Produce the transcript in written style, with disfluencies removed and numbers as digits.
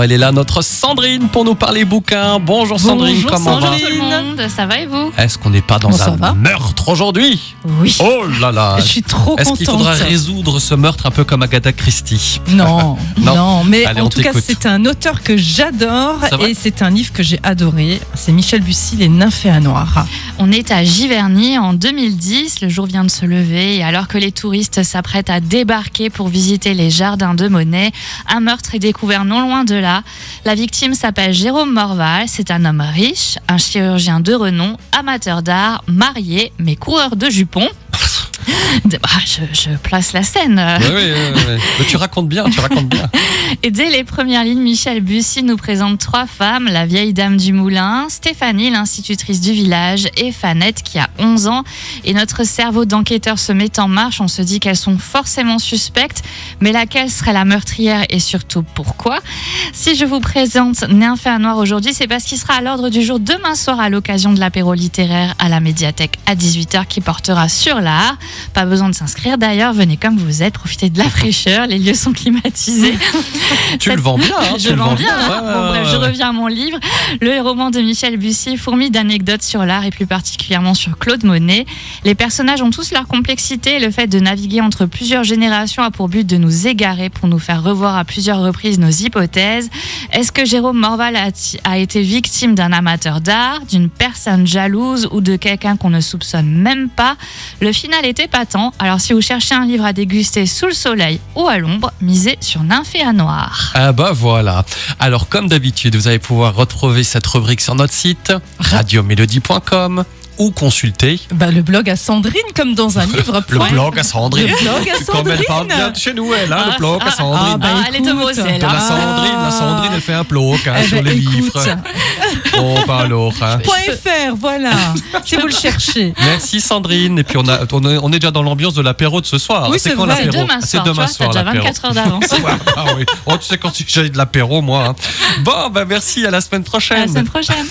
Elle est là, notre Sandrine, pour nous parler bouquins. Bonjour Sandrine, Bonjour, comment va? Bonjour tout le monde, ça va et vous? Est-ce qu'on n'est pas dans un meurtre aujourd'hui? Oui. Oh là là. Je suis trop contente. Est-ce qu'il faudra résoudre ce meurtre un peu comme Agatha Christie? Non, non, mais Allez, en tout cas, c'est un auteur que j'adore et c'est un livre que j'ai adoré. C'est Michel Bussy, Les Nymphéas Noires. On est à Giverny en 2010, le jour vient de se lever et alors que les touristes s'apprêtent à débarquer pour visiter les jardins de Monet, un meurtre est découvert non loin de là. La victime s'appelle Jérôme Morval, c'est un homme riche, un chirurgien de renom, amateur d'art, marié, mais coureur de jupons. Je place la scène. Oui. Mais tu racontes bien. Et dès les premières lignes, Michel Bussy nous présente 3 femmes, la vieille dame du moulin, Stéphanie, l'institutrice du village, et Fanette qui a 11 ans. Et notre cerveau d'enquêteur se met en marche, on se dit qu'elles sont forcément suspectes, mais laquelle serait la meurtrière et surtout pourquoi? Si je vous présente Nymphéas Noires aujourd'hui, c'est parce qu'il sera à l'ordre du jour demain soir à l'occasion de l'apéro littéraire à la médiathèque à 18h qui portera sur l'art. Pas besoin de s'inscrire d'ailleurs, venez comme vous êtes, profitez de la fraîcheur, les lieux sont climatisés. Tu le vends bien, je vends bien. Bon, bref, je reviens à mon livre. Le roman de Michel Bussy fourmille d'anecdotes sur l'art et plus particulièrement sur Claude Monet. Les personnages ont tous leur complexité et le fait de naviguer entre plusieurs générations a pour but de nous égarer pour nous faire revoir à plusieurs reprises nos hypothèses. Est-ce que Jérôme Morval a été victime d'un amateur d'art, d'une personne jalouse ou de quelqu'un qu'on ne soupçonne même pas? Le final est épatant, alors si vous cherchez un livre à déguster sous le soleil ou à l'ombre, misez sur Nymphéas Noires. Ah bah voilà. Alors comme d'habitude, vous allez pouvoir retrouver cette rubrique sur notre site radiomélodie.com ou consulter le blog à Sandrine, comme dans un livre. Le blog à Sandrine. Le blog à Sandrine. Comme elle parle bien de chez nous, elle, hein, le blog à Sandrine. Elle est de Moselle. La Sandrine, elle fait un blog sur les livres. Oh, bah alors. .fr, voilà, si vous le cherchez. Merci Sandrine. Et puis on est déjà dans l'ambiance de l'apéro de ce soir. Oui, c'est quand vrai. l'apéro? C'est demain soir. T'as déjà 24 heures d'avance. Ah oui. Oh, tu sais quand j'ai de l'apéro, moi. Bon, merci, à la semaine prochaine. À la semaine prochaine.